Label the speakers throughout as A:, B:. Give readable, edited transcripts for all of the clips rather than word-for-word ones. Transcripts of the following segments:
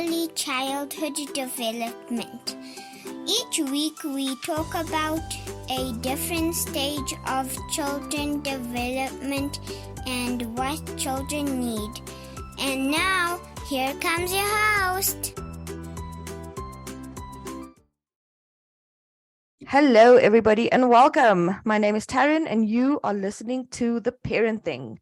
A: early childhood development. Each week we talk about a different stage of children development and what children need. And now, here comes your host.
B: Hello, everybody, and welcome. My name is Taryn, and you are listening to The Parenting.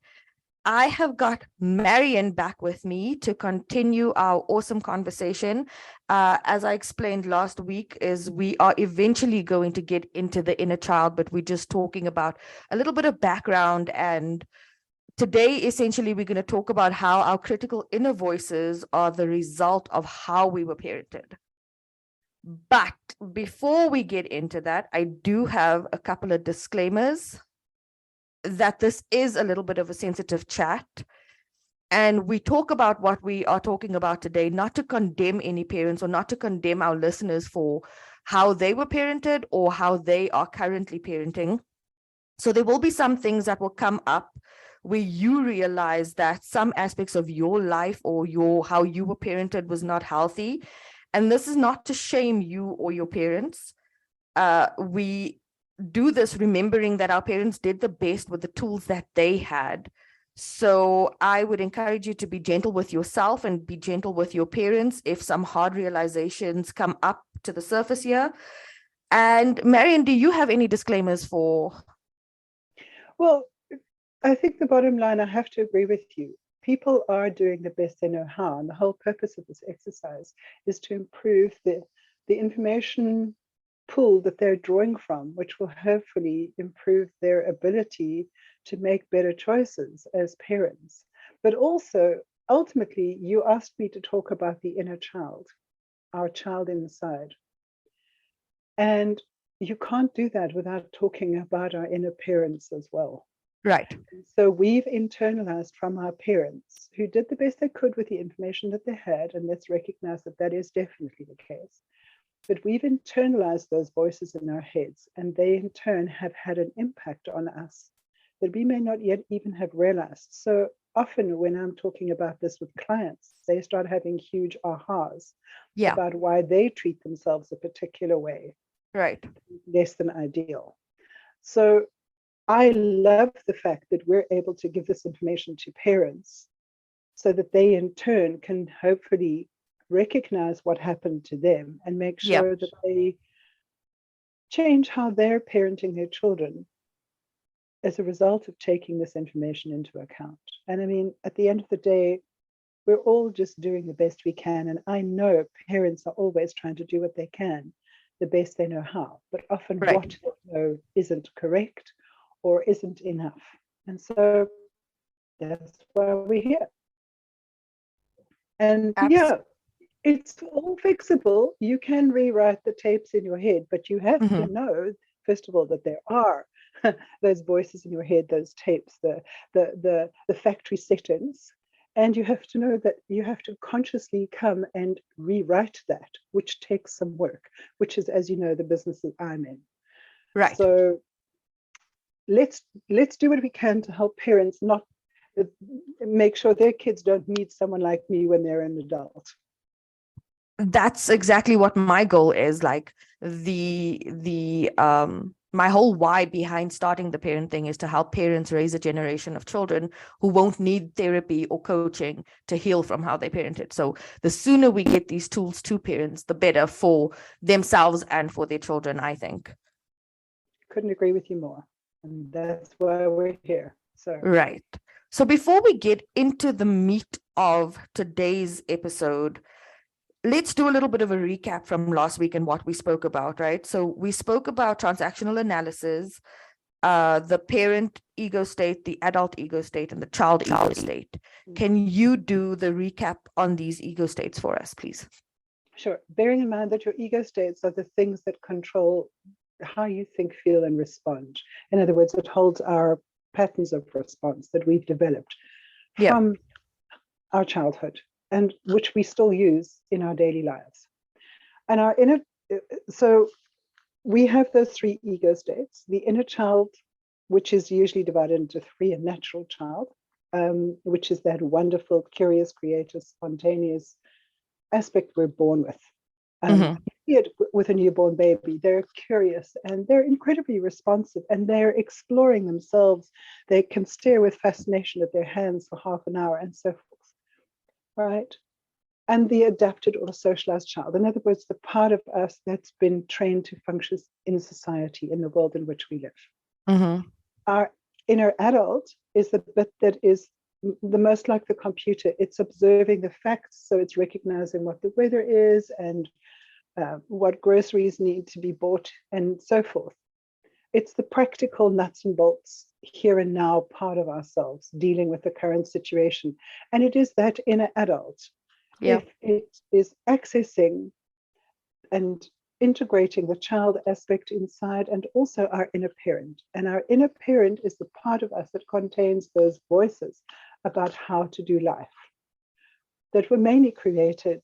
B: I have got Marion back with me to continue our awesome conversation. As I explained last week, is we are eventually going to get into the inner child, but we're just talking about a little bit of background. And today, essentially, we're going to talk about how our critical inner voices are the result of how we were parented. But before we get into that, I do have a couple of disclaimers that this is a little bit of a sensitive chat. And we talk about what we are talking about today, not to condemn any parents or not to condemn our listeners for how they were parented or how they are currently parenting. So there will be some things that will come up where you realize that some aspects of your life or how you were parented was not healthy. And this is not to shame you or your parents. We do this remembering that our parents did the best with the tools that they had. So I would encourage you to be gentle with yourself and be gentle with your parents if some hard realizations come up to the surface here. And Marion, do you have any disclaimers for?
C: Well, I think the bottom line, I have to agree with you. People are doing the best they know how, and the whole purpose of this exercise is to improve the information pool that they're drawing from, which will hopefully improve their ability to make better choices as parents. But also, ultimately, you asked me to talk about the inner child, our child inside. And you can't do that without talking about our inner parents as well.
B: Right.
C: So we've internalized from our parents who did the best they could with the information that they had, and let's recognize that that is definitely the case. But we've internalized those voices in our heads, and they in turn have had an impact on us that we may not yet even have realized. So often when I'm talking about this with clients, they start having huge ahas about why they treat themselves a particular way.
B: Right.
C: Less than ideal. So I love the fact that we're able to give this information to parents so that they in turn can hopefully recognize what happened to them and make sure that they change how they're parenting their children as a result of taking this information into account. And I mean, at the end of the day, we're all just doing the best we can. And I know parents are always trying to do what they can, the best they know how, but often what they know isn't correct or isn't enough. And so that's why we're here. And it's all fixable. You can rewrite the tapes in your head, but you have to know, first of all, that there are those voices in your head, those tapes, the factory settings. And you have to know that you have to consciously come and rewrite that, which takes some work, which is, as you know, the business that I'm in.
B: Right.
C: So let's do what we can to help parents not make sure their kids don't need someone like me when they're an adult.
B: That's exactly what my goal is. Like my whole why behind starting the parenting is to help parents raise a generation of children who won't need therapy or coaching to heal from how they parented. So the sooner we get these tools to parents, the better for themselves and for their children, I think.
C: Couldn't agree with you more. And that's why we're here. So
B: right. So before we get into the meat of today's episode, let's do a little bit of a recap from last week and what we spoke about, right? So we spoke about transactional analysis, the parent ego state, the adult ego state, and the child ego state. Can you do the recap on these ego states for us, please?
C: Sure. Bearing in mind that your ego states are the things that control how you think, feel, and respond. In other words, it holds our patterns of response that we've developed from our childhood and which we still use in our daily lives. And our inner, so we have those three ego states: the inner child, which is usually divided into three: a natural child, which is that wonderful, curious, creative, spontaneous, aspect we're born with.
B: Mhm.
C: You see it with a newborn baby. They're curious and they're incredibly responsive and they're exploring themselves. They can stare with fascination at their hands for half an hour and so forth, right? And the adapted or socialized child, in other words, the part of us that's been trained to function in society, in the world in which we live.
B: Mhm.
C: Our inner adult is the bit that is the most like the computer. It's observing the facts, so it's recognizing what the weather is and what groceries need to be bought and so forth. It's the practical nuts and bolts, here and now part of ourselves, dealing with the current situation. And it is that inner adult.
B: Yeah.
C: If it is accessing and integrating the child aspect inside and also our inner parent. And our inner parent is the part of us that contains those voices about how to do life that were mainly created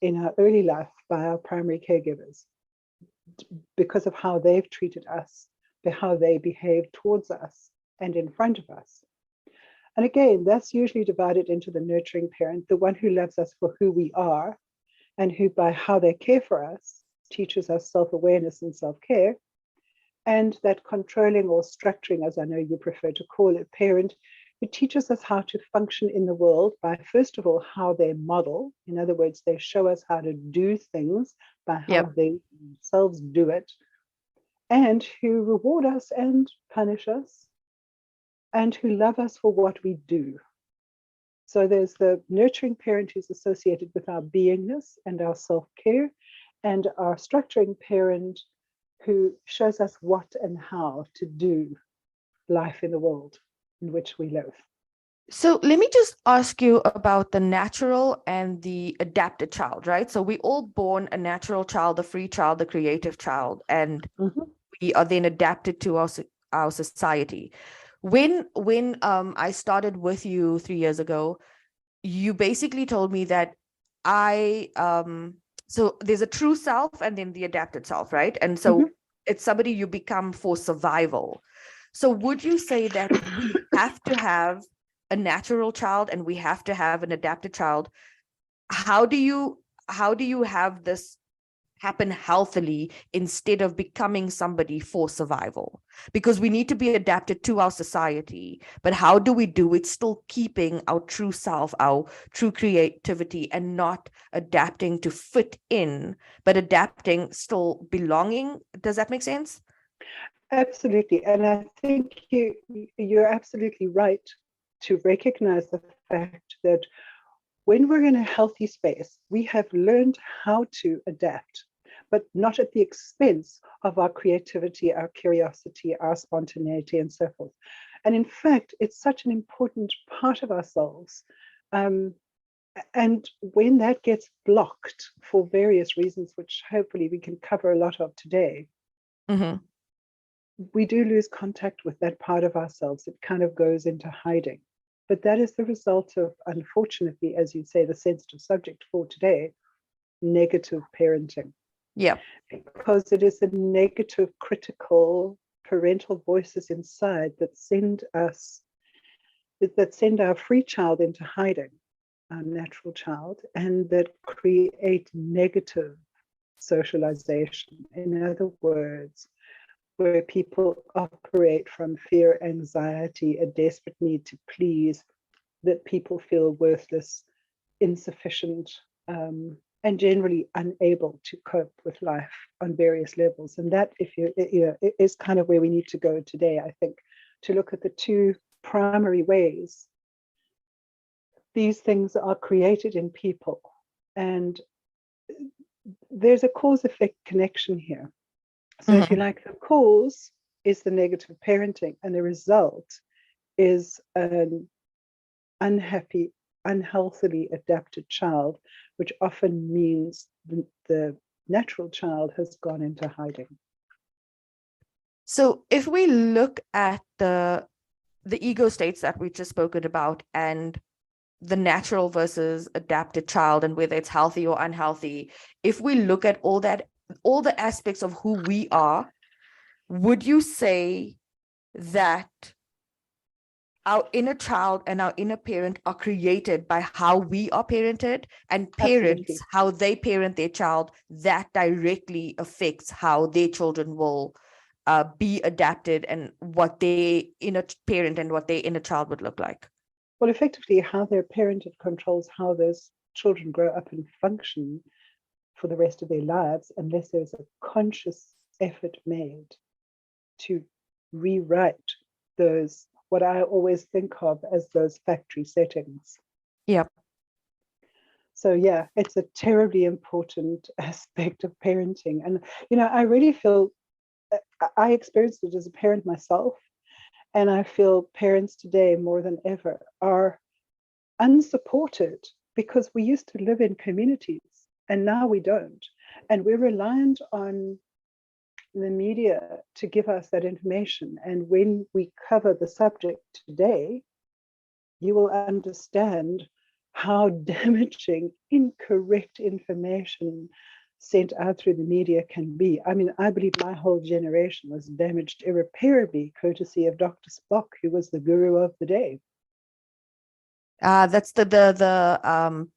C: in our early life by our primary caregivers because of how they've treated us, how they behave towards us and in front of us. And again, that's usually divided into the nurturing parent, the one who loves us for who we are, and who, by how they care for us, teaches us self-awareness and self-care, and that controlling or structuring, as I know you prefer to call it, parent, who teaches us how to function in the world by, first of all, how they model. In other words, they show us how to do things by how
B: Yep.
C: they themselves do it, and who reward us and punish us, and who love us for what we do. So there's the nurturing parent who's associated with our beingness and our self-care, and our structuring parent who shows us what and how to do life in the world in which we live.
B: So let me just ask you about the natural and the adapted child, right? So we all born a natural child, a free child, a creative child, and we are then adapted to our society. When I started with you 3 years ago, you basically told me that so there's a true self and then the adapted self, right? And so it's somebody you become for survival. So would you say that we have to have a natural child and we have to have an adapted child? How do you have this happen healthily instead of becoming somebody for survival? Because we need to be adapted to our society, but how do we do it still keeping our true self, our true creativity, and not adapting to fit in, but adapting still belonging? Does that make sense?
C: Absolutely. And I think you're absolutely right to recognize the fact that when we're in a healthy space, we have learned how to adapt, but not at the expense of our creativity, our curiosity, our spontaneity, and so forth. And in fact, it's such an important part of ourselves. And when that gets blocked for various reasons, which hopefully we can cover a lot of today, we do lose contact with that part of ourselves. It kind of goes into hiding. But that is the result of, unfortunately, as you say, the sensitive subject for today, negative parenting.
B: Yeah.
C: Because it is the negative, critical parental voices inside that send our free child into hiding, our natural child, and that create negative socialization. In other words, where people operate from fear, anxiety, a desperate need to please, that people feel worthless, insufficient, and generally unable to cope with life on various levels. And that, it is kind of where we need to go today, I think, to look at the two primary ways these things are created in people. And there's a cause-effect connection here. So if you like, the cause is the negative parenting, and the result is an unhappy, unhealthily adapted child, which often means the natural child has gone into hiding.
B: So if we look at the ego states that we've just spoken about, and the natural versus adapted child, and whether it's healthy or unhealthy, if we look at all the aspects of who we are, would you say that our inner child and our inner parent are created by how we are parented, and parents,
C: Absolutely.
B: how they parent their child, that directly affects how their children will be adapted and what their inner parent and what their inner child would look like.
C: Well, effectively, how they're parented controls how those children grow up and function for the rest of their lives, unless there's a conscious effort made to rewrite those, what I always think of as those factory settings.
B: Yep.
C: So yeah, it's a terribly important aspect of parenting. And, I really feel, I experienced it as a parent myself, and I feel parents today more than ever are unsupported because we used to live in communities and now we don't. And we're reliant on the media to give us that information. And when we cover the subject today, you will understand how damaging incorrect information sent out through the media can be. I mean, I believe my whole generation was damaged irreparably, courtesy of Dr. Spock, who was the guru of the day.
B: That's the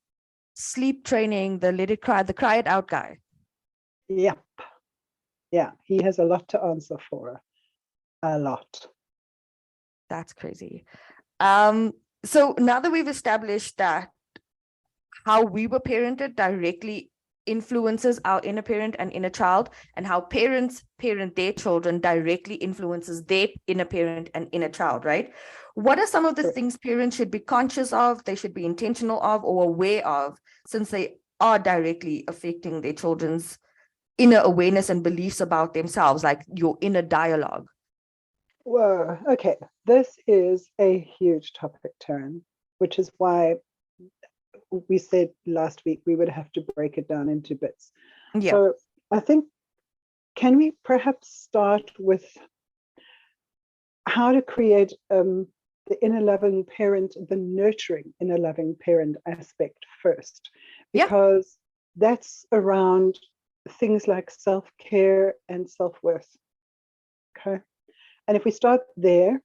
B: sleep training, the let it cry, the cry it out guy.
C: Yep. Yeah, he has a lot to answer for. A lot.
B: That's crazy. So now that we've established that how we were parented directly influences our inner parent and inner child, and how parents parent their children directly influences their inner parent and inner child, right? What are some of the things parents should be conscious of, they should be intentional of, or aware of, since they are directly affecting their children's inner awareness and beliefs about themselves, like your inner dialogue?
C: Whoa, okay. This is a huge topic, Taryn, which is why we said last week we would have to break it down into bits.
B: Yeah.
C: So I think, can we perhaps start with how to create the inner loving parent, the nurturing inner loving parent aspect first? Because that's around things like self-care and self-worth. Okay. And if we start there,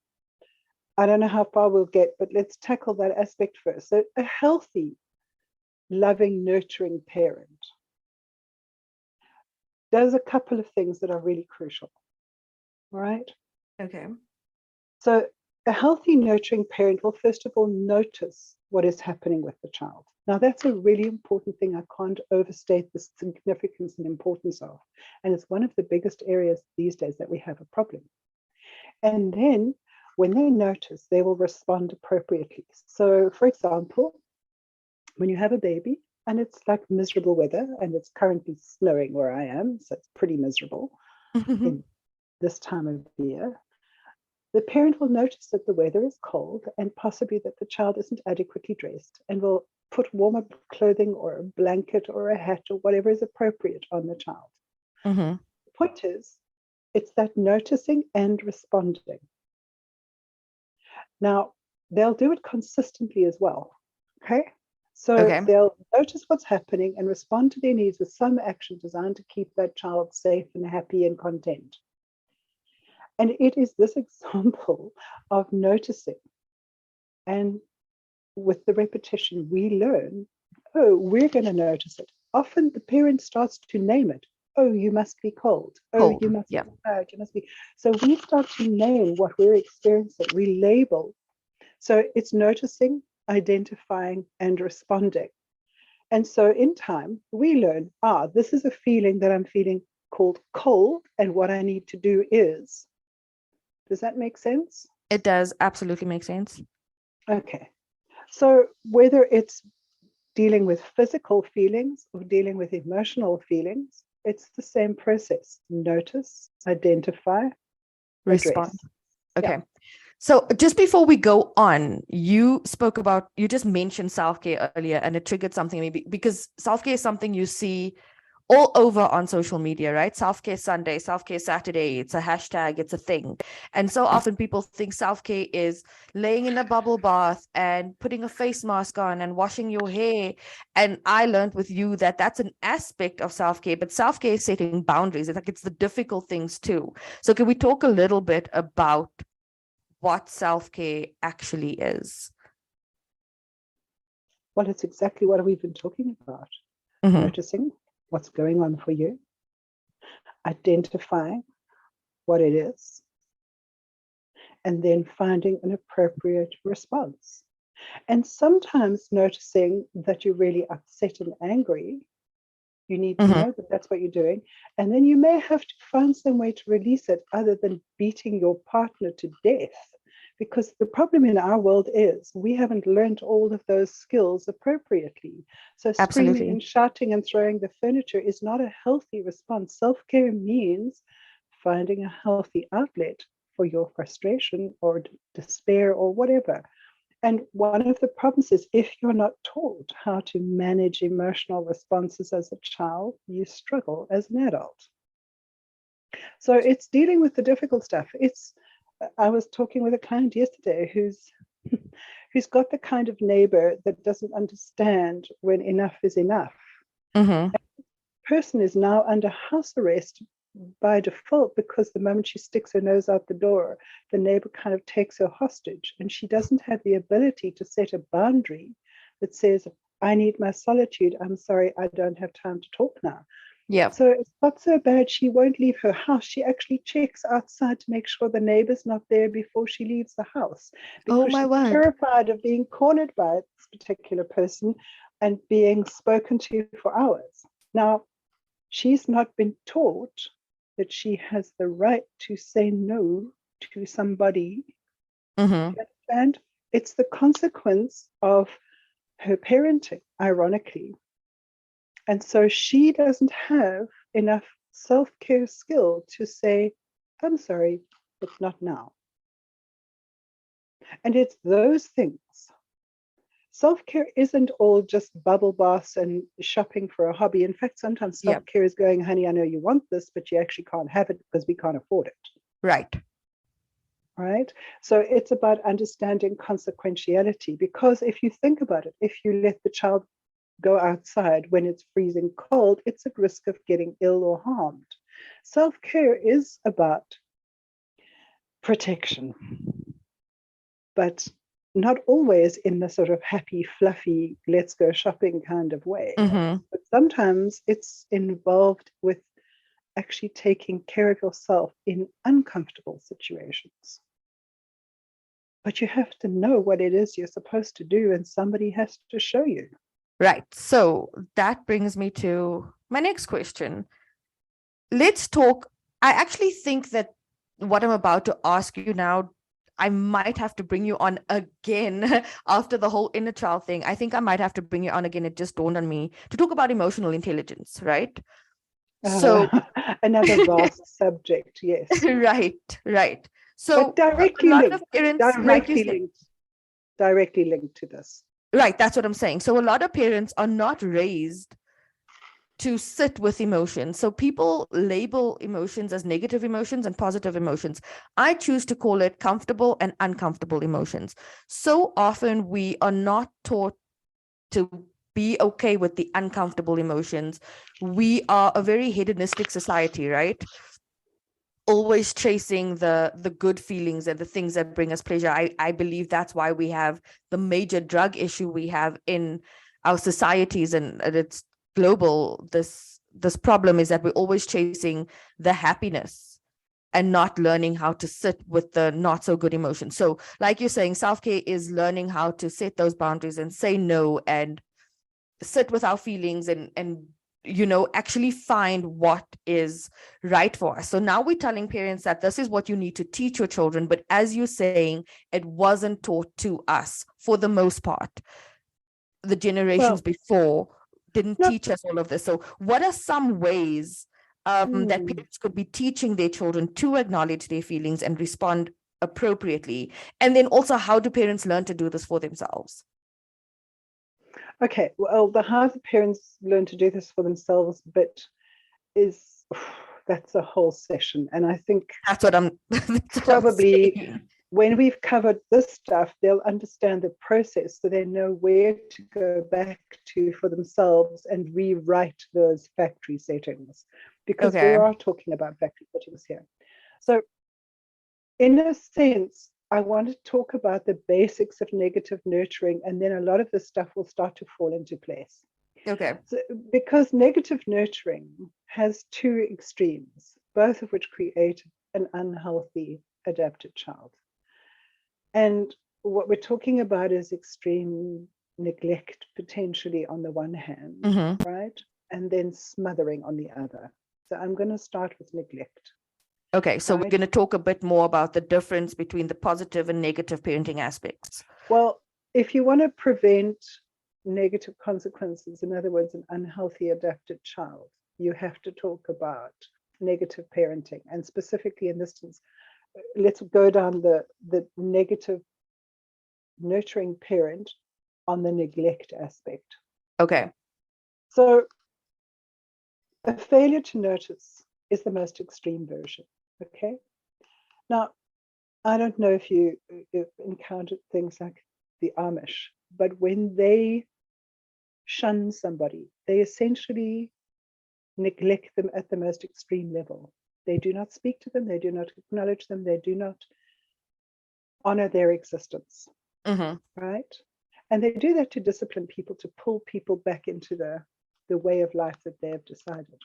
C: I don't know how far we'll get, but let's tackle that aspect first. So a healthy, loving, nurturing parent does a couple of things that are really crucial. All right.
B: Okay.
C: So a healthy, nurturing parent will first of all notice what is happening with the child. Now, that's a really important thing. I can't overstate the significance and importance of. And it's one of the biggest areas these days that we have a problem. And then when they notice, they will respond appropriately. So, for example, when you have a baby and it's like miserable weather, and it's currently snowing where I am, so it's pretty miserable in this time of year, the parent will notice that the weather is cold and possibly that the child isn't adequately dressed, and will put warmer clothing or a blanket or a hat or whatever is appropriate on the child. The point is, it's that noticing and responding. Now, they'll do it consistently as well. Okay. So they'll notice what's happening and respond to their needs with some action designed to keep that child safe and happy and content. And it is this example of noticing, and with the repetition, we learn, oh, we're going to notice it. Often the parent starts to name it. Oh, you must be cold. Oh, you must be tired. You must be. So we start to name what we're experiencing. We label. So it's noticing, identifying, and responding. And so in time, we learn, this is a feeling that I'm feeling called cold, and what I need to do is. Does that make sense?
B: It does absolutely make sense.
C: Okay. So whether it's dealing with physical feelings or dealing with emotional feelings, it's the same process. Notice, identify,
B: respond.
C: Address.
B: Okay. Yeah. So just before we go on, you just mentioned self-care earlier, and it triggered something maybe because self-care is something you see all over on social media, right? Self-care Sunday, self-care Saturday, it's a hashtag, it's a thing. And so often people think self-care is laying in a bubble bath and putting a face mask on and washing your hair. And I learned with you that that's an aspect of self-care, but self-care is setting boundaries. It's the difficult things too. So can we talk a little bit about what self-care actually is?
C: Well, it's exactly what we've been talking about.
B: Mhm.
C: Noticing what's going on for you, identifying what it is, and then finding an appropriate response. And sometimes noticing that you're really upset and angry, you need to
B: Mhm.
C: know that that's what you're doing. And then you may have to find some way to release it other than beating your partner to death. Because the problem in our world is we haven't learned all of those skills appropriately. So screaming
B: Absolutely.
C: and shouting and throwing the furniture is not a healthy response. Self-care means finding a healthy outlet for your frustration or despair or whatever. And one of the problems is if you're not taught how to manage emotional responses as a child, you struggle as an adult. So it's dealing with the difficult stuff. I was talking with a client yesterday who's got the kind of neighbor that doesn't understand when enough is enough.
B: Mhm.
C: Person is now under house arrest by default because the moment she sticks her nose out the door, the neighbor kind of takes her hostage, and she doesn't have the ability to set a boundary that says, I need my solitude. I'm sorry, I don't have time to talk now.
B: Yeah.
C: So it's not so bad. She won't leave her house. She actually checks outside to make sure the neighbor's not there before she leaves the house
B: Oh
C: because
B: my
C: she's
B: word.
C: terrified of being cornered by this particular person and being spoken to for hours. Now, she's not been taught that she has the right to say no to somebody.
B: Mhm.
C: And it's the consequence of her parenting, ironically. And so she doesn't have enough self-care skill to say, I'm sorry, but not now. And it's those things. Self-care isn't all just bubble baths and shopping for a hobby. In fact, sometimes
B: Yeah.
C: self-care is going, honey, I know you want this, but you actually can't have it because we can't afford it.
B: Right.
C: Right? So it's about understanding consequentiality, because if you think about it, if you let the child go outside when it's freezing cold, it's at risk of getting ill or harmed. Self-care is about protection, but not always in the sort of happy, fluffy, let's go shopping kind of way.
B: Mhm.
C: But sometimes it's involved with actually taking care of yourself in uncomfortable situations. But you have to know what it is you're supposed to do, and somebody has to show you.
B: Right. So that brings me to my next question. Let's talk. I actually think that what I'm about to ask you now, I might have to bring you on again after the whole inner child thing. I think I might have to bring you on again. It just dawned on me to talk about emotional intelligence, right? So,
C: Another vast subject, yes.
B: right. So
C: But
B: a lot of parents, like you said,
C: directly linked to this.
B: right, that's what I'm saying. So a lot of parents are not raised to sit with emotions. So people label emotions as negative emotions and positive emotions. I choose to call it comfortable and uncomfortable emotions. So often we are not taught to be okay with the uncomfortable emotions. We are a very hedonistic society, right? Always chasing the good feelings and the things that bring us pleasure. I believe that's why we have the major drug issue we have in our societies, and it's global. This problem is that we're always chasing the happiness and not learning how to sit with the not so good emotions. So like you're saying, self-care is learning how to set those boundaries and say no and sit with our feelings and actually find what is right for us. So now we're telling parents that this is what you need to teach your children, but as you're saying, it wasn't taught to us for the most part. The generations
C: Well,
B: before didn't
C: not
B: teach us all of this. So what are some ways that
C: hmm.
B: parents could be teaching their children to acknowledge their feelings and respond appropriately? And then also, how do parents learn to do this for themselves?
C: Okay, well, the how the parents learn to do this for themselves bit is that's a whole session. And I think
B: That's what that's what I'm
C: probably
B: saying.
C: when we've covered this stuff, they'll understand the process so they know where to go back to for themselves and rewrite those factory settings, because we
B: Okay.
C: are talking about factory settings here. So, in a sense, I want to talk about the basics of negative nurturing, and then a lot of this stuff will start to fall into place.
B: Okay.
C: So, because negative nurturing has two extremes, both of which create an unhealthy adapted child. And what we're talking about is extreme neglect, potentially on the one hand, right? And then smothering on the other. So I'm going to start with neglect.
B: Okay, so we're
C: Right.
B: going to talk a bit more about the difference between the positive and negative parenting aspects.
C: Well, if you want to prevent negative consequences, in other words, an unhealthy adapted child, you have to talk about negative parenting. And specifically in this instance, let's go down the negative nurturing parent on the neglect aspect.
B: Okay.
C: So a failure to notice is the most extreme version. Okay. Now, I don't know if you've encountered things like the Amish, but when they shun somebody, they essentially neglect them at the most extreme level. They do not speak to them, they do not acknowledge them, they do not honor their existence, right? And they do that to discipline people, to pull people back into the way of life that they have decided.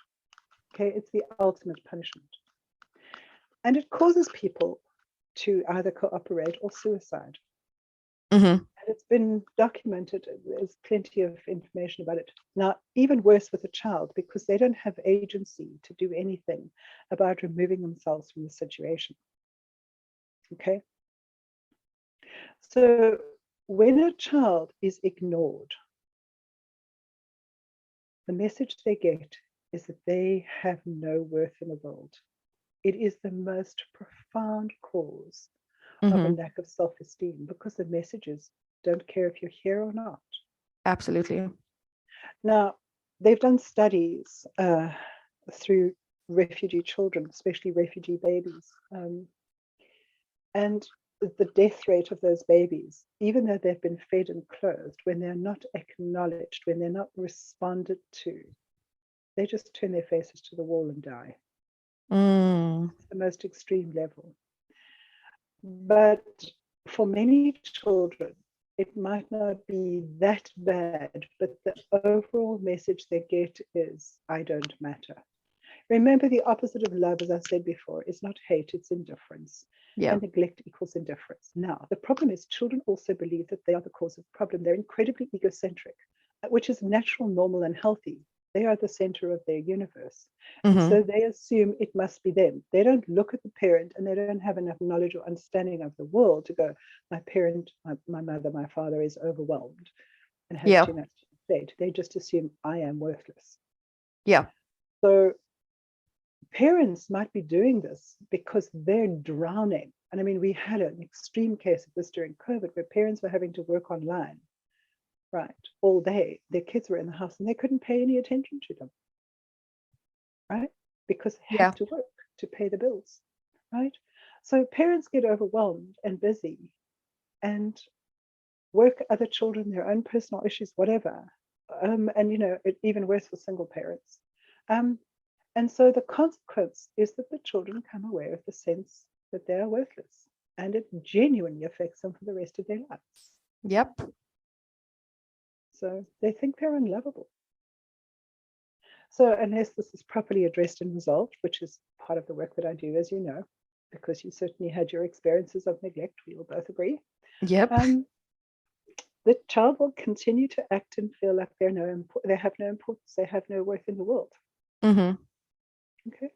C: Okay, it's the ultimate punishment. And it causes people to either cooperate or suicide. And it's been documented. There's plenty of information about it. Now, even worse with a child, because they don't have agency to do anything about removing themselves from the situation. Okay. So when a child is ignored, the message they get is that they have no worth in the world. It is the most profound cause of a lack of self-esteem, because the messages don't care if you're here or not.
B: Absolutely.
C: Now, they've done studies through refugee children, especially refugee babies. And the death rate of those babies, even though they've been fed and clothed, when they're not acknowledged, when they're not responded to, they just turn their faces to the wall and die. It's the most extreme level. But for many children, it might not be that bad, but the overall message they get is, I don't matter. Remember, the opposite of love, as I said before, is not hate, it's indifference.
B: Yeah.
C: And neglect equals indifference. Now, the problem is children also believe that they are the cause of the problem. They're incredibly egocentric, which is natural, normal, and healthy. They are the center of their universe. And so they assume it must be them. They don't look at the parent, and they don't have enough knowledge or understanding of the world to go, my parent, my mother, my father is overwhelmed and has too much to say. They just assume I am worthless.
B: Yeah.
C: So parents might be doing this because they're drowning. And I mean, we had an extreme case of this during COVID, where parents were having to work online, right, all day. Their kids were in the house and they couldn't pay any attention to them, right, because they had to work to pay the bills, right? So parents get overwhelmed and busy and work other children, their own personal issues, whatever. And, you know, even worse for single parents. And so the consequence is that the children come away with the sense that they are worthless, and it genuinely affects them for the rest of their lives.
B: Yep.
C: So they think they're unlovable. So unless this is properly addressed and resolved, which is part of the work that I do, as you know, because you certainly had your experiences of neglect, we will both agree.
B: Yep.
C: The child will continue to act and feel like they have no importance, they have no worth in the world. Okay.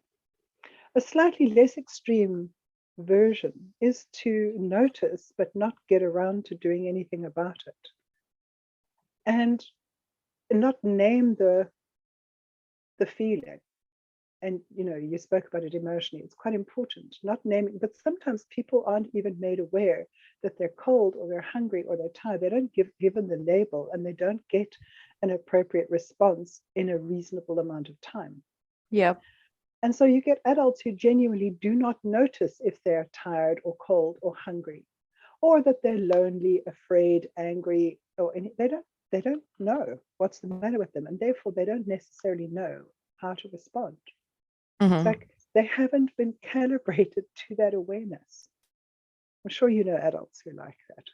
C: A slightly less extreme version is to notice but not get around to doing anything about it, and not name the feeling. And you know, you spoke about it emotionally. It's quite important, not naming. But sometimes people aren't even made aware that they're cold or they're hungry or they're tired. They don't given the label, and they don't get an appropriate response in a reasonable amount of time.
B: Yeah.
C: And so you get adults who genuinely do not notice if they're tired or cold or hungry, or that they're lonely, afraid, angry, or they don't know what's the matter with them, and therefore they don't necessarily know how to respond. It's like they haven't been calibrated to that awareness. I'm sure you know adults who like that.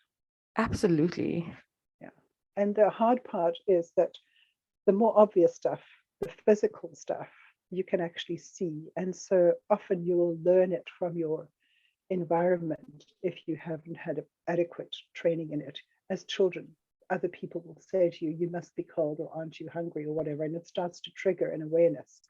B: Absolutely.
C: Yeah. And the hard part is that the more obvious stuff, the physical stuff, you can actually see. And so often you will learn it from your environment if you haven't had adequate training in it. As children, other people will say to you, you must be cold, or aren't you hungry, or whatever, and it starts to trigger an awareness.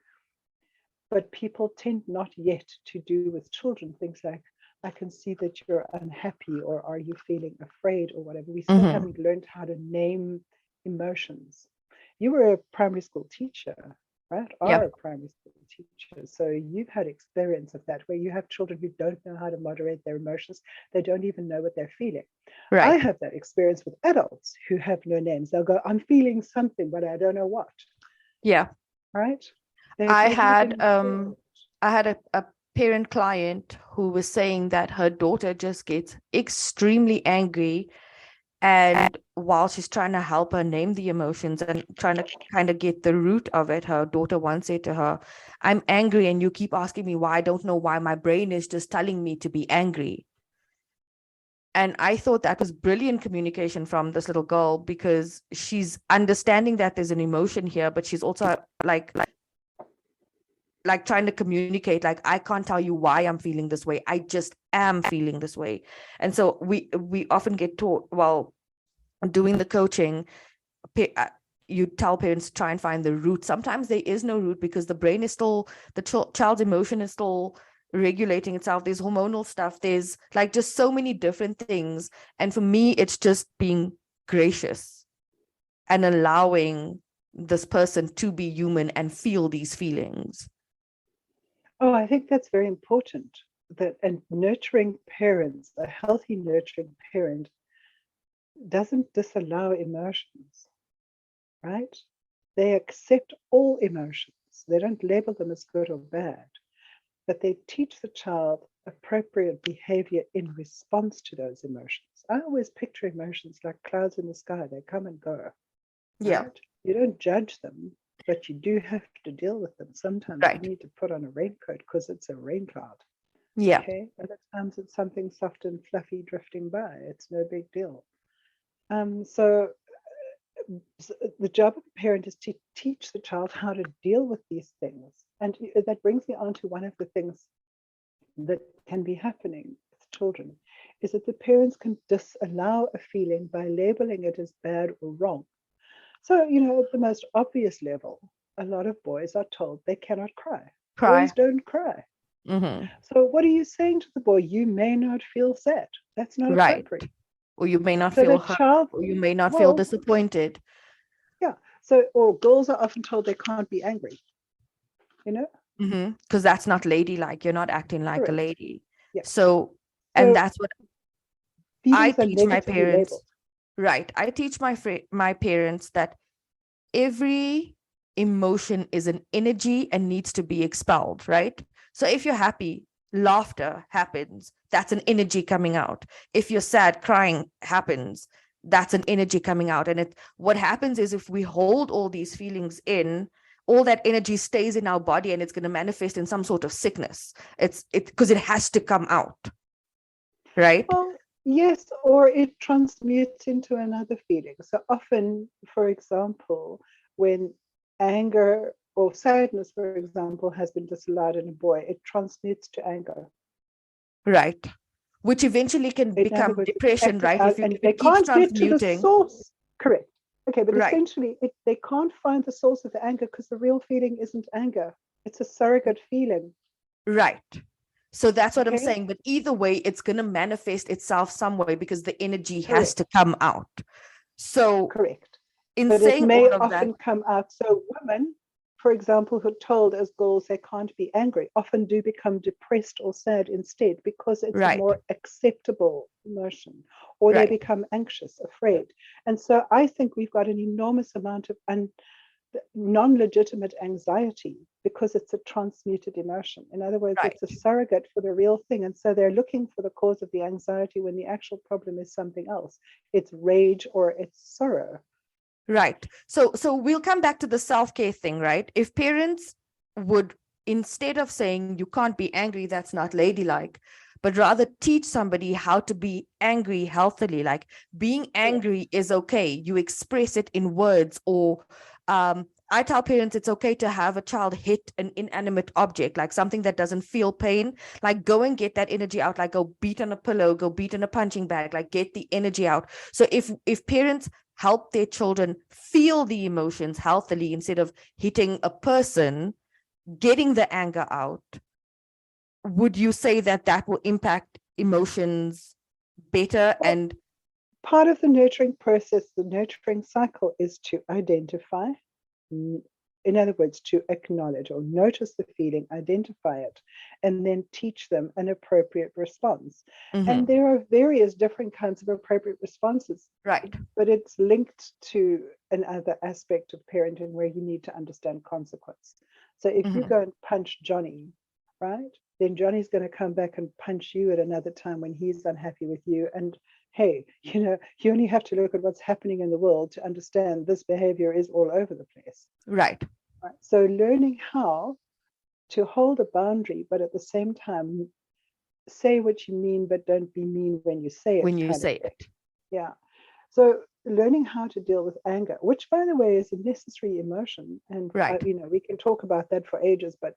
C: But people tend not yet to do with children things like, I can see that you're unhappy, or are you feeling afraid, or whatever. We still haven't learned how to name emotions. You were a primary school teacher, right?
B: Yeah.
C: Are a primary school teacher. So you've had experience of that, where you have children who don't know how to moderate their emotions. They don't even know what they're feeling.
B: Right.
C: I have that experience with adults who have no names. They'll go, I'm feeling something, but I don't know what.
B: Yeah.
C: Right?
B: I had a parent client who was saying that her daughter just gets extremely angry, and while she's trying to help her name the emotions and trying to kind of get the root of it, her daughter once said to her, I'm angry and you keep asking me why. I don't know why. My brain is just telling me to be angry. And I thought that was brilliant communication from this little girl, because she's understanding that there's an emotion here, but she's also like trying to communicate, like, I can't tell you why I'm feeling this way. I just am feeling this way. And so we often get taught, while doing the coaching, you tell parents to try and find the root. Sometimes there is no root, because the brain is still, the child's emotion is still regulating itself. There's hormonal stuff. There's like just so many different things. And for me, it's just being gracious and allowing this person to be human and feel these feelings.
C: Oh, I think that's very important. That, and nurturing parents, a healthy nurturing parent, doesn't disallow emotions, right? They accept all emotions. They don't label them as good or bad, but they teach the child appropriate behavior in response to those emotions. I always picture emotions like clouds in the sky. They come and go.
B: Yeah.
C: Right? You don't judge them, but you do have to deal with them. Sometimes
B: Right.
C: you need to put on a raincoat because it's a rain cloud.
B: Yeah.
C: Okay. Other times it's something soft and fluffy drifting by. It's no big deal. So the job of a parent is to teach the child how to deal with these things. And that brings me on to one of the things that can be happening with children, is that the parents can disallow a feeling by labeling it as bad or wrong. So, at the most obvious level, a lot of boys are told they cannot cry. Boys don't cry. So what are you saying to the boy? You may not feel sad. That's not appropriate.
B: Or you may not feel hurt, or you may not feel disappointed.
C: Yeah. So, or girls are often told they can't be angry.
B: Because that's not ladylike. You're not acting like
C: Correct.
B: a lady.
C: Yeah.
B: So and that's what I teach my parents.
C: Labeled.
B: Right. I teach my parents that every emotion is an energy and needs to be expelled, right? So if you're happy, laughter happens. That's an energy coming out. If you're sad, crying happens. That's an energy coming out. And what happens is, if we hold all these feelings in, all that energy stays in our body, and it's going to manifest in some sort of sickness. It's because it has to come out, right?
C: Well, yes, or it transmutes into another feeling. So often, for example, when anger or sadness, for example, has been disallowed in a boy, it transmutes to anger.
B: Right. Which eventually can become depression, right?
C: If they can't get to the source, correct. Okay, but essentially they can't find the source of the anger, because the real feeling isn't anger. It's a surrogate feeling.
B: Right. So that's what I'm saying. But either way, it's going to manifest itself some way, because the energy has to come out. So
C: correct.
B: In
C: but
B: saying
C: it may
B: all of
C: often
B: that,
C: come out. So women, for example, who are told as girls they can't be angry, often do become depressed or sad instead, because it's a more acceptable emotion, or they become anxious, afraid. And so I think we've got an enormous amount of non-legitimate anxiety, because it's a transmuted emotion. In other words, it's a surrogate for the real thing. And so they're looking for the cause of the anxiety when the actual problem is something else. It's rage or it's sorrow.
B: Right. So we'll come back to the self-care thing, right? If parents would, instead of saying you can't be angry, that's not ladylike, but rather teach somebody how to be angry healthily. Like being angry is okay. You express it in words, or I tell parents it's okay to have a child hit an inanimate object, like something that doesn't feel pain. Like go and get that energy out, like go beat on a pillow, go beat on a punching bag, like get the energy out. So if parents help their children feel the emotions healthily instead of hitting a person, getting the anger out, would you say that that will impact emotions better? And
C: part of the nurturing process, the nurturing cycle, is to identify, in other words, to acknowledge or notice the feeling, identify it, and then teach them an appropriate response. And there are various different kinds of appropriate responses.
B: Right.
C: But it's linked to another aspect of parenting where you need to understand consequence. So if you go and punch Johnny, right, then Johnny's going to come back and punch you at another time when he's unhappy with you. And hey, you only have to look at what's happening in the world to understand this behavior is all over the place.
B: Right.
C: So learning how to hold a boundary, but at the same time, say what you mean, but don't be mean when you say it.
B: When you say it.
C: Yeah. So learning how to deal with anger, which by the way is a necessary emotion, and
B: right.
C: We can talk about that for ages, but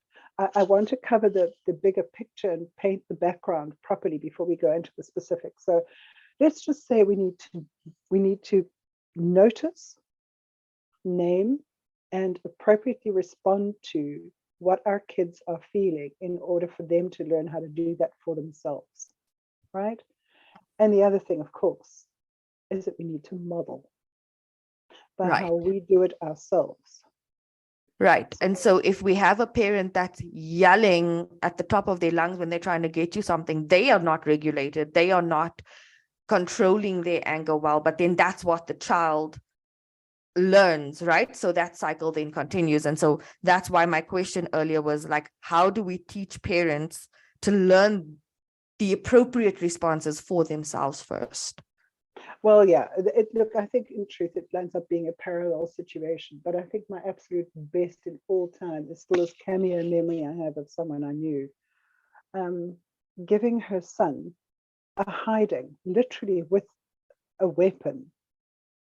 C: I want to cover the bigger picture and paint the background properly before we go into the specifics. So let's just say we need to notice, name, and appropriately respond to what our kids are feeling in order for them to learn how to do that for themselves, right? And the other thing, of course, is that we need to model by how we do it ourselves.
B: Right. And so if we have a parent that's yelling at the top of their lungs when they're trying to get you something, they are not regulated. They are not controlling their anger well, but then that's what the child learns, right? So that cycle then continues. And so that's why my question earlier was like, how do we teach parents to learn the appropriate responses for themselves first?
C: Well, yeah, look, I think in truth, it ends up being a parallel situation. But I think my absolute best in all time is still this cameo memory I have of someone I knew giving her son a hiding, literally with a weapon,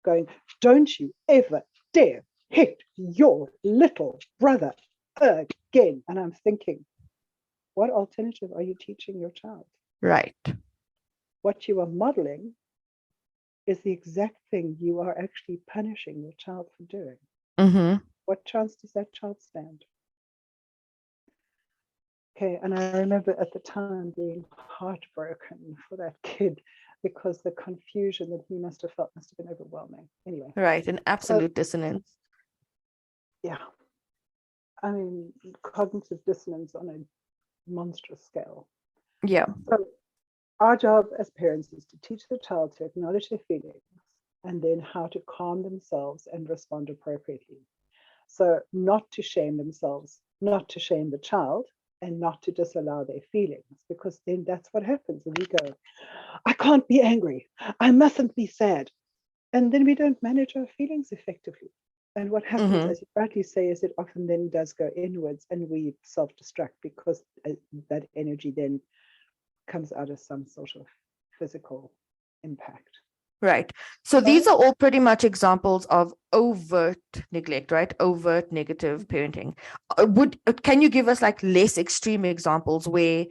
C: going, "Don't you ever dare hit your little brother again." And I'm thinking, what alternative are you teaching your child?
B: Right.
C: What you are modeling is the exact thing you are actually punishing your child for doing. What chance does that child stand? Okay, and I remember at the time being heartbroken for that kid because the confusion that he must have felt must have been overwhelming. Anyway.
B: Right, an absolute dissonance.
C: Yeah. I mean, cognitive dissonance on a monstrous scale.
B: Yeah.
C: So our job as parents is to teach the child to acknowledge their feelings and then how to calm themselves and respond appropriately. So not to shame themselves, not to shame the child, and not to disallow their feelings, because then that's what happens. And we go, I can't be angry. I mustn't be sad. And then we don't manage our feelings effectively. And what happens, as you rightly say, is it often then does go inwards and we self-destruct because that energy then comes out as some sort of physical impact.
B: Right. So these are all pretty much examples of overt neglect, right? Overt negative parenting. Can you give us like less extreme examples where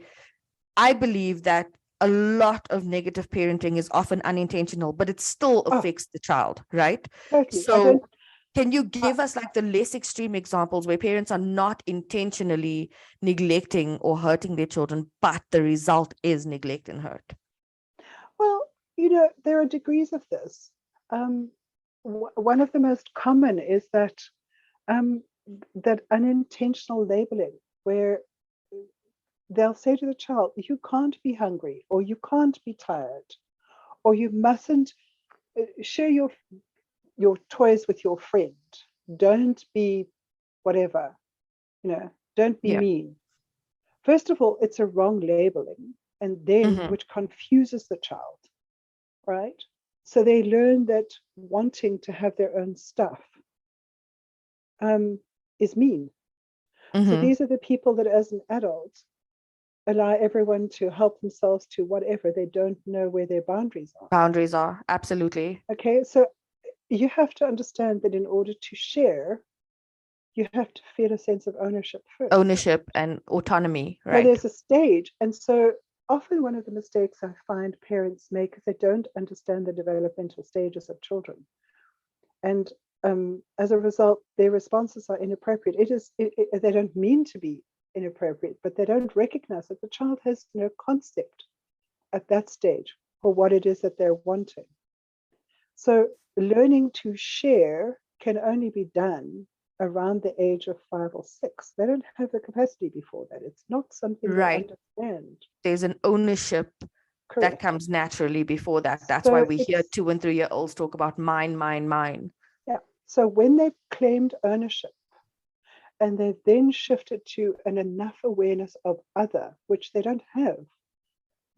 B: I believe that a lot of negative parenting is often unintentional, but it still affects the child, right?
C: Totally.
B: So can you give us like the less extreme examples where parents are not intentionally neglecting or hurting their children, but the result is neglect and hurt?
C: Well, there are degrees of this. One of the most common is that that unintentional labeling, where they'll say to the child, you can't be hungry, or you can't be tired, or you mustn't share your toys with your friend. Don't be whatever, don't be mean. First of all, it's a wrong labeling, and then which confuses the child, right? So they learn that wanting to have their own stuff is mean. So these are the people that as an adult allow everyone to help themselves to whatever. They don't know where their boundaries are.
B: Boundaries are absolutely.
C: Okay, so you have to understand that in order to share, you have to feel a sense of ownership first.
B: Ownership and autonomy,
C: Now
B: right?
C: there's a stage, and so often one of the mistakes I find parents make is they don't understand the developmental stages of children, and as a result, their responses are inappropriate. They don't mean to be inappropriate, but they don't recognize that the child has no concept at that stage for what it is that they're wanting. So learning to share can only be done around the age of 5 or 6. They don't have the capacity before that. It's not something
B: Right.
C: they understand.
B: There's an ownership that
C: Correct.
B: comes naturally before that. That's
C: So
B: why we hear
C: it's-
B: 2 and 3-year-olds talk about mine, mine, mine.
C: Yeah. So when they've claimed ownership and they've then shifted to an enough awareness of other, which they don't have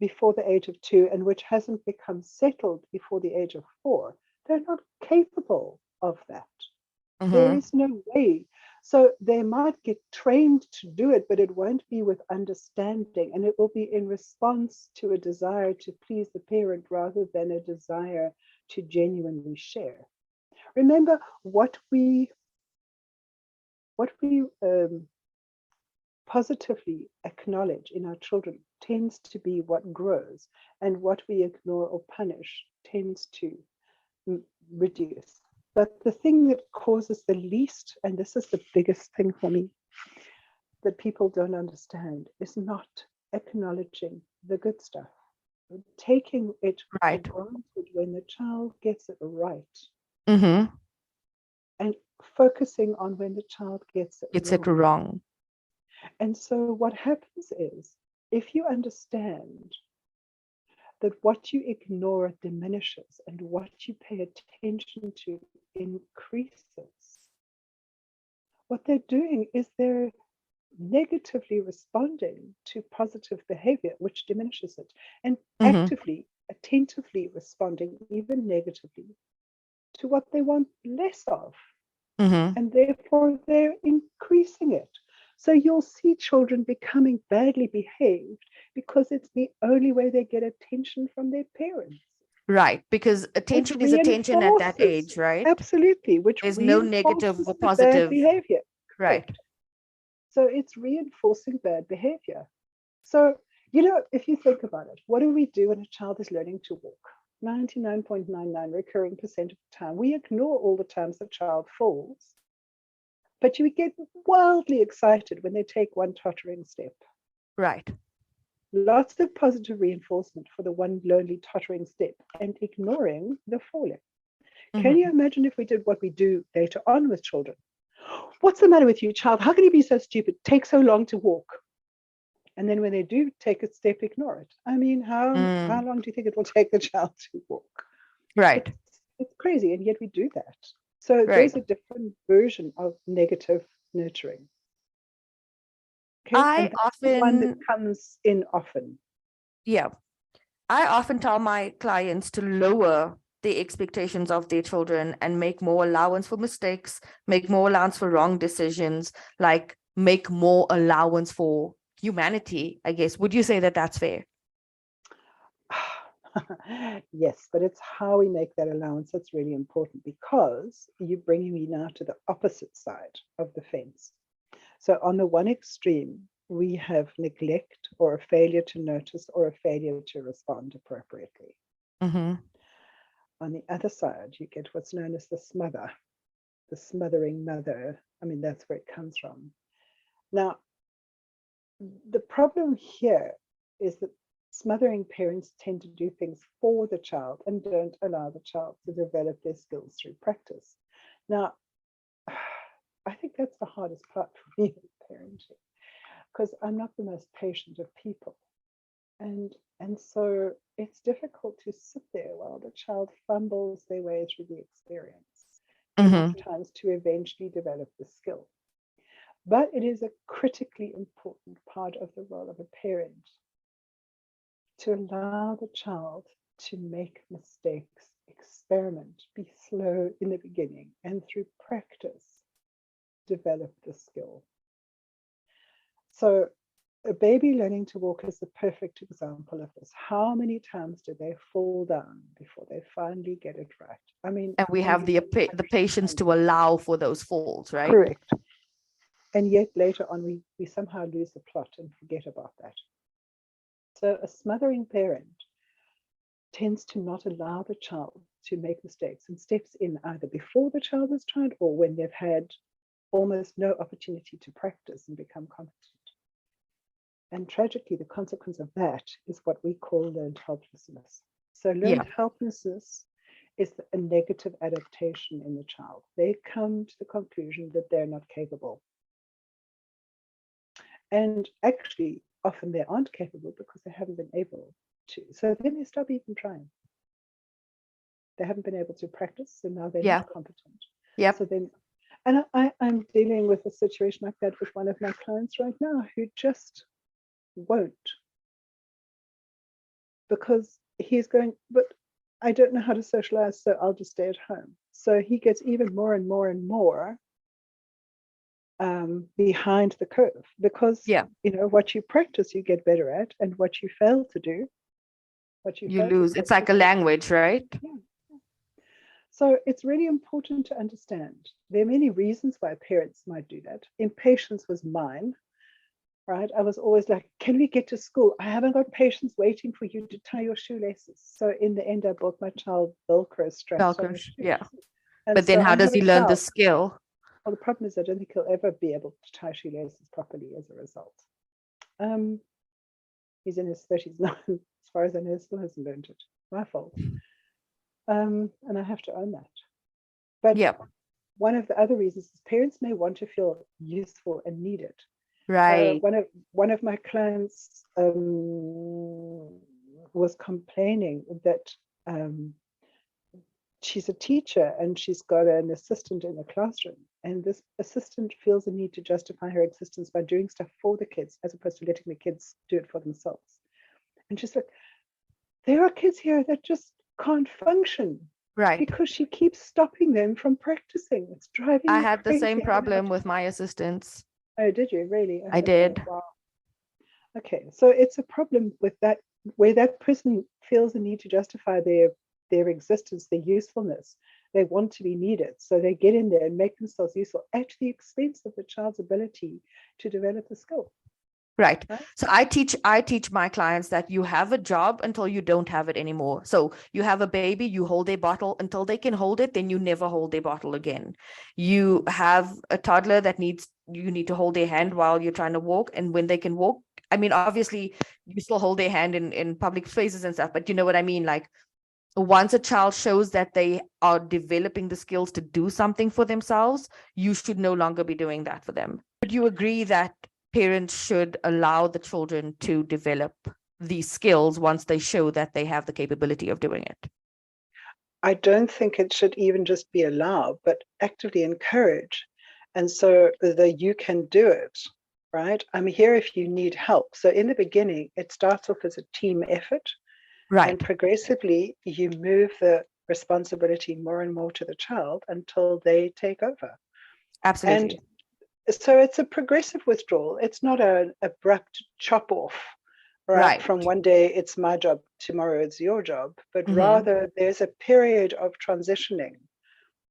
C: before the age of 2 and which hasn't become settled before the age of 4, they're not capable of that. There
B: Mhm.
C: is no way. So they might get trained to do it, but it won't be with understanding, and it will be in response to a desire to please the parent rather than a desire to genuinely share. Remember, what we positively acknowledge in our children tends to be what grows, and what we ignore or punish tends to reduce. But the thing that causes the least, and this is the biggest thing for me, that people don't understand, is not acknowledging the good stuff, taking it
B: Right.
C: for granted when the child gets it right,
B: Mhm.
C: and focusing on when the child gets it
B: It's
C: wrong.
B: it wrong.
C: And so what happens is, if you understand that what you ignore diminishes and what you pay attention to increases, what they're doing is they're negatively responding to positive behavior, which diminishes it, and
B: Mhm.
C: actively, attentively responding, even negatively, to what they want less of.
B: Mhm.
C: And therefore they're increasing it. So you'll see children becoming badly behaved because it's the only way they get attention from their parents.
B: Right, because
C: Which
B: attention is attention at that
C: reinforces,
B: age, right?
C: absolutely, which
B: There's no negative
C: reinforces
B: or
C: the bad
B: positive.
C: behavior.
B: Right.
C: Correct. So it's reinforcing bad behavior. So, if you think about it, what do we do when a child is learning to walk? 99.99 recurring percent of the time, we ignore all the times the child falls, but you get wildly excited when they take one tottering step.
B: Right.
C: Lots of positive reinforcement for the one lonely tottering step and ignoring the falling. Can you
B: Mhm.
C: imagine if we did what we do later on with children? What's the matter with you, child? How can you be so stupid? Take so long to walk. And then when they do take a step, ignore it. I mean, how long do you think it will take the child to walk?
B: Right.
C: It's crazy, and yet we do that. So
B: Right.
C: there's a different version of negative nurturing. Okay,
B: I
C: and that's the one that
B: often,
C: comes in often.
B: yeah, I often tell my clients to lower the expectations of their children and make more allowance for mistakes, make more allowance for wrong decisions, like make more allowance for humanity, I guess. Would you say that that's fair?
C: Yes, but it's how we make that allowance that's really important, because you're bringing me now to the opposite side of the fence. So on the one extreme, we have neglect or a failure to notice or a failure to respond appropriately.
B: Mm-hmm.
C: On the other side, you get what's known as the smother, the smothering mother. I mean, that's where it comes from. Now, the problem here is that smothering parents tend to do things for the child and don't allow the child to develop their skills through practice. Now, I think that's the hardest part for me in parenting, because I'm not the most patient of people. And so it's difficult to sit there while the child fumbles their way through the experience, enough
B: Mm-hmm.
C: times to eventually develop the skill. But it is a critically important part of the role of a parent to allow the child to make mistakes, experiment, be slow in the beginning, and through practice, develop the skill. So a baby learning to walk is the perfect example of this. How many times do they fall down before they finally get it right? I mean,
B: And we have the patience to allow for those falls, right?
C: correct. And yet later on, we somehow lose the plot and forget about that. So a smothering parent tends to not allow the child to make mistakes and steps in either before the child has tried or when they've had almost no opportunity to practice and become competent. And tragically, the consequence of that is what we call learned helplessness. So learned helplessness is a negative adaptation in the child. They come to the conclusion that they're not capable. And actually, often they aren't capable because they haven't been able to. So then they stop even trying. They haven't been able to practice, so now they're not competent.
B: Yep.
C: So then, and I'm dealing with a situation like that with one of my clients right now who just won't, because he's going, but I don't know how to socialize, so I'll just stay at home. So he gets even more and more and more behind the curve, because you know, what you practice you get better at, and what you fail to do,
B: you lose. It's like a language, right?
C: Yeah. So it's really important to understand there are many reasons why parents might do that. Impatience was mine, right? I was always like, can we get to school? I haven't got patience waiting for you to tie your shoelaces. So in the end, I bought my child Velcro straps.
B: Yeah.
C: And
B: but then
C: so
B: how does he learn the skill?
C: Well, the problem is I don't think he'll ever be able to tie shoelaces properly as a result. He's in his 30s now. As far as I know, still hasn't learned it. My fault. And I have to own that. But one of the other reasons is parents may want to feel useful and needed.
B: Right.
C: One of my clients was complaining that she's a teacher and she's got an assistant in the classroom, and this assistant feels the need to justify her existence by doing stuff for the kids as opposed to letting the kids do it for themselves. And she's like, there are kids here that just can't function, right? Because she keeps stopping them from practicing. It's driving me crazy.
B: I had the same problem with my assistants.
C: Oh, did you really?
B: I did.
C: Wow. Okay, so it's a problem with that, where that person feels the need to justify their existence, their usefulness. They want to be needed, so they get in there and make themselves useful at the expense of the child's ability to develop the skill.
B: Right. So I teach my clients that you have a job until you don't have it anymore. So you have a baby, you hold their bottle until they can hold it, then you never hold their bottle again. You have a toddler that you need to hold their hand while you're trying to walk, and when they can walk, I mean, obviously you still hold their hand in public spaces and stuff, but you know what I mean? Like, once a child shows that they are developing the skills to do something for themselves, you should no longer be doing that for them. Would you agree that parents should allow the children to develop these skills once they show that they have the capability of doing it?
C: I don't think it should even just be allowed, but actively encourage. And so you can do it, right? I'm here if you need help. So in the beginning, it starts off as a team effort. Right. And progressively, you move the responsibility more and more to the child until they take over.
B: Absolutely.
C: And so it's a progressive withdrawal. It's not an abrupt chop off, right? From one day, it's my job, tomorrow it's your job, but rather there's a period of transitioning,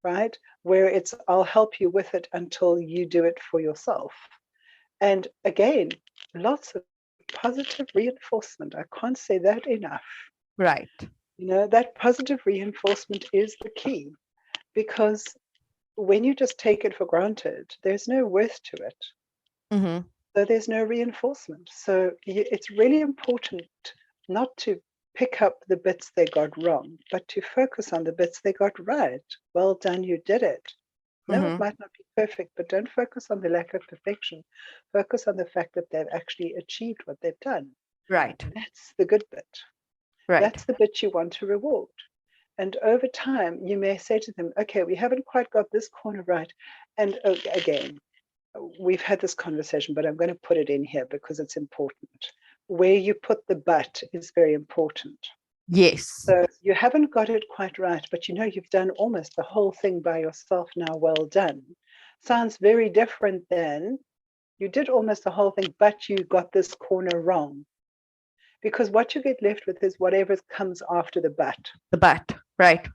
C: right? Where it's, I'll help you with it until you do it for yourself. And again, lots of positive reinforcement. I can't say that enough.
B: Right.
C: You know, that positive reinforcement is the key, because when you just take it for granted, there's no worth to it. So there's no reinforcement. So it's really important not to pick up the bits they got wrong, but to focus on the bits they got right. Well done, you did it. No, it might not be perfect, but don't focus on the lack of perfection. Focus on the fact that they've actually achieved what they've done.
B: Right.
C: That's the good bit.
B: Right.
C: That's the bit you want to reward. And over time, you may say to them, okay, we haven't quite got this corner right. And again, we've had this conversation, but I'm going to put it in here because it's important. Where you put the but is very important.
B: Yes.
C: So you haven't got it quite right, but you know you've done almost the whole thing by yourself now. Well done. Sounds very different than You did almost the whole thing, but you got this corner wrong. Because what you get left with is whatever comes after the but.
B: The but, right.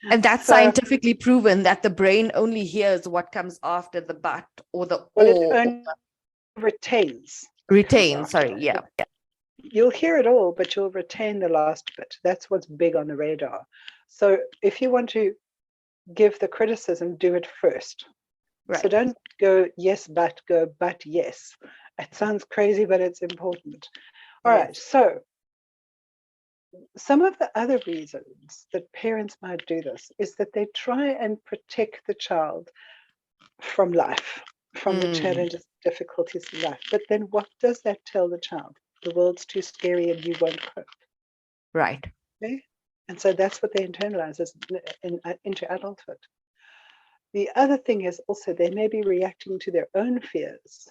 B: And that's
C: So,
B: scientifically proven that the brain only hears what comes after the but or the
C: well, it
B: or.
C: only retains.
B: Retain, sorry, yeah.
C: You'll hear it all, but you'll retain the last bit. That's what's big on the radar. So if you want to give the criticism, do it first.
B: Right.
C: So don't go yes, but, go but yes. It sounds crazy, but it's important. All right. So some of the other reasons that parents might do this is that they try and protect the child from life, from the challenges, difficulties in life. But then what does that tell the child? The world's too scary and you won't cope.
B: Right.
C: Okay? And so that's what they internalize into adulthood. The other thing is also they may be reacting to their own fears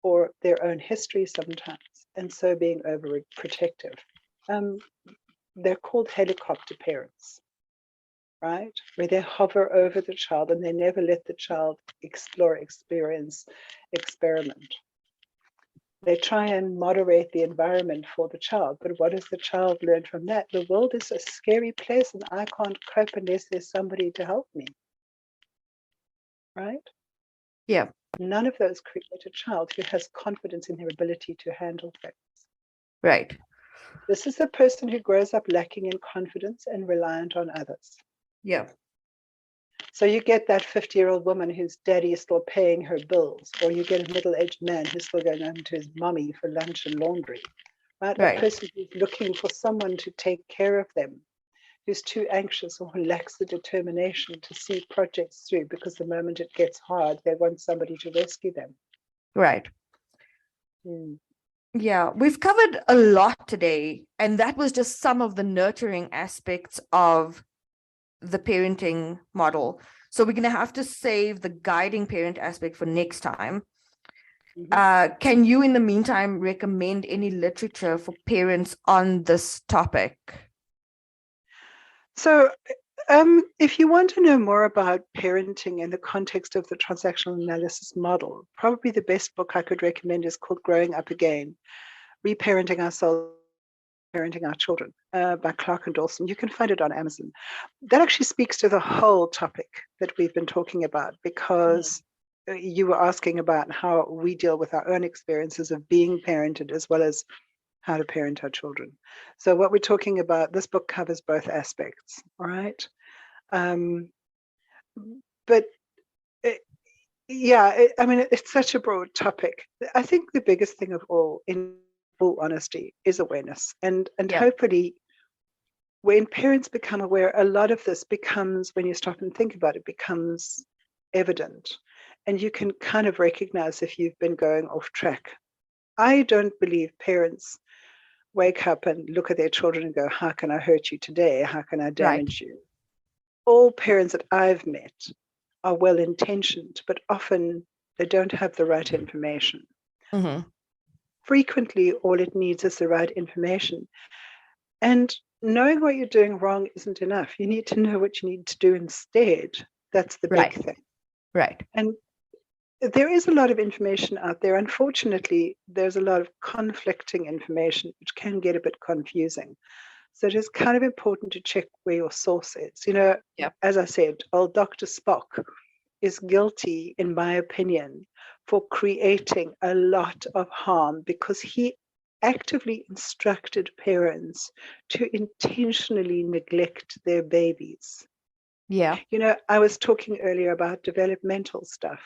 C: or their own history sometimes, and so being overprotective. They're called helicopter parents, right? Where they hover over the child and they never let the child explore, experience, experiment. They try and moderate the environment for the child, but what does the child learn from that? The world is a scary place and I can't cope unless there's somebody to help me, right?
B: Yeah.
C: None of those create a child who has confidence in their ability to handle things.
B: Right.
C: This is a person who grows up lacking in confidence and reliant on others.
B: Yeah.
C: So you get that 50-year-old woman whose daddy is still paying her bills, or you get a middle-aged man who's still going home to his mommy for lunch and laundry, right?
B: Right.
C: A person who's looking for someone to take care of them, who's too anxious or who lacks the determination to see projects through because the moment it gets hard, they want somebody to rescue them.
B: Right. Yeah, we've covered a lot today, and that was just some of the nurturing aspects of the parenting model. So we're going to have to save the guiding parent aspect for next time. Can you, in the meantime, recommend any literature for parents on this topic?
C: So if you want to know more about parenting in the context of the transactional analysis model, probably the best book I could recommend is called Growing Up Again, Reparenting Ourselves, Parenting Our Children, by Clark and Dawson. You can find it on Amazon. That actually speaks to the whole topic that we've been talking about, because you were asking about how we deal with our own experiences of being parented as well as how to parent our children. So what we're talking about, this book covers both aspects, all right? But it's such a broad topic. I think the biggest thing of all, in full honesty, is awareness. And hopefully when parents become aware, a lot of this becomes, when you stop and think about it, becomes evident. And you can kind of recognize if you've been going off track. I don't believe parents wake up and look at their children and go, how can I hurt you today? How can I damage you? All parents that I've met are well-intentioned, but often they don't have the right information. Frequently, all it needs is the right information. And knowing what you're doing wrong isn't enough. You need to know what you need to do instead. That's the big thing. Right. And there is a lot of information out there. Unfortunately, there's a lot of conflicting information, which can get a bit confusing. So it is kind of important to check where your source is. You know, as I said, old Dr. Spock is guilty, in my opinion, for creating a lot of harm because he actively instructed parents to intentionally neglect their babies. Yeah. You know, I was talking earlier about developmental stuff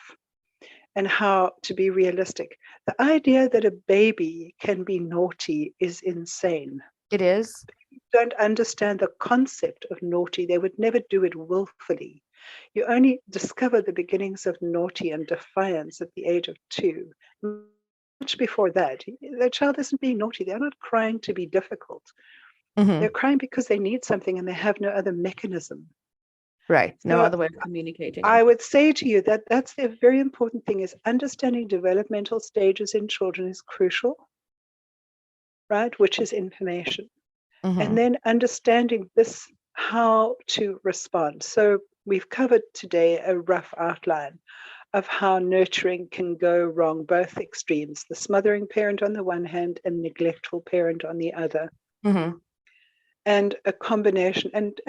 C: and how to be realistic. The idea that a baby can be naughty is insane.
B: It is.
C: You don't understand the concept of naughty. They would never do it willfully. You only discover the beginnings of naughty and defiance at the age of 2. Much before that, the child isn't being naughty. They're not crying to be difficult. They're crying because they need something and they have no other mechanism.
B: Right. No other way of communicating.
C: I would say to you that that's a very important thing, is understanding developmental stages in children is crucial, right? Which is information. And then understanding this, how to respond. So we've covered today a rough outline of how nurturing can go wrong, both extremes, the smothering parent on the one hand and neglectful parent on the other.
B: Mm-hmm.
C: And a combination, and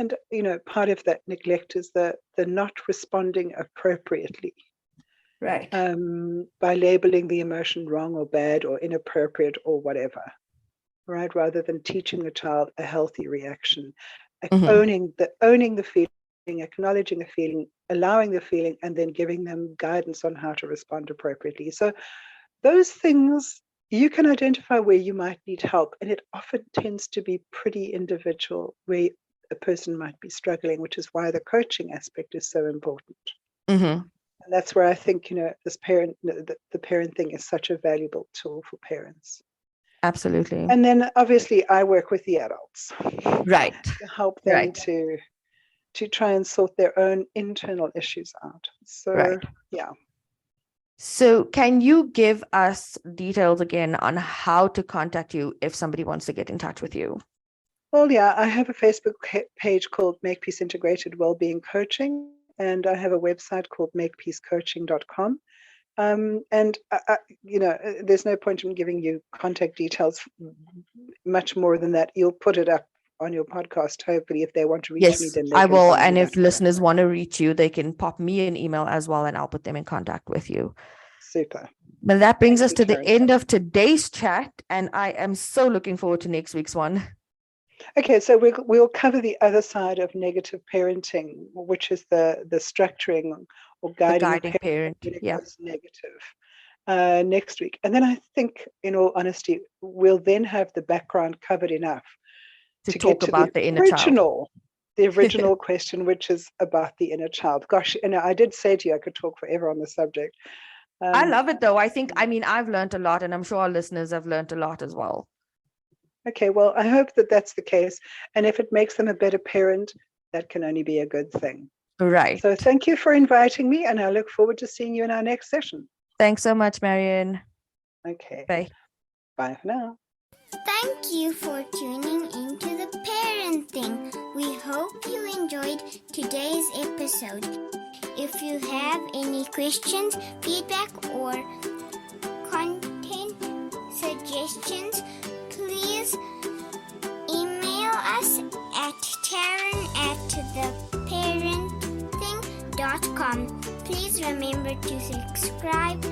C: part of that neglect is the not responding appropriately.
B: Right.
C: By labeling the emotion wrong or bad or inappropriate or whatever, right? Rather than teaching the child a healthy reaction, owning the feeling, acknowledging the feeling, allowing the feeling, and then giving them guidance on how to respond appropriately. So those things, you can identify where you might need help, and it often tends to be pretty individual where a person might be struggling, which is why the coaching aspect is so important.
B: Mm-hmm.
C: And that's where I think, this parent, the parent thing is such a valuable tool for parents.
B: Absolutely.
C: And then obviously I work with the adults.
B: Right.
C: To help them to try and sort their own internal issues out. So, yeah.
B: So can you give us details again on how to contact you if somebody wants to get in touch with you?
C: Well, yeah, I have a Facebook page called Makepeace Integrated Wellbeing Coaching, and I have a website called makepeacecoaching.com. And there's no point in giving you contact details much more than that. You'll put it up on your podcast, hopefully. If they want to reach me, then they
B: I
C: can
B: will.
C: find
B: And
C: me
B: if
C: that way.
B: listeners want to reach you, they can pop me an email as well, and I'll put them in contact with you.
C: Super.
B: But that brings
C: Thank
B: us
C: you,
B: to the
C: Karen.
B: end of today's chat, and I am so looking forward to next week's one.
C: Okay, so we'll cover the other side of negative parenting, which is the structuring or guiding,
B: guiding parent.
C: when it
B: Yeah.
C: goes negative, next week. And then I think, in all honesty, we'll then have the background covered enough
B: To
C: get
B: talk
C: to
B: about the inner child.
C: the original question, which is about the inner child. Gosh, I did say to you I could talk forever on the subject.
B: I love it though. I've learned a lot, and I'm sure our listeners have learned a lot as well.
C: Okay, well, I hope that that's the case. And if it makes them a better parent, that can only be a good thing.
B: Right.
C: So thank you for inviting me, and I look forward to seeing you in our next session.
B: Thanks so much, Marion.
C: Okay.
B: Bye.
C: Bye for now.
A: Thank you for tuning into the Parent Thing. We hope you enjoyed today's episode. If you have any questions, feedback, or content suggestions, please email us at Taryn@theparentthing.com. Please remember to subscribe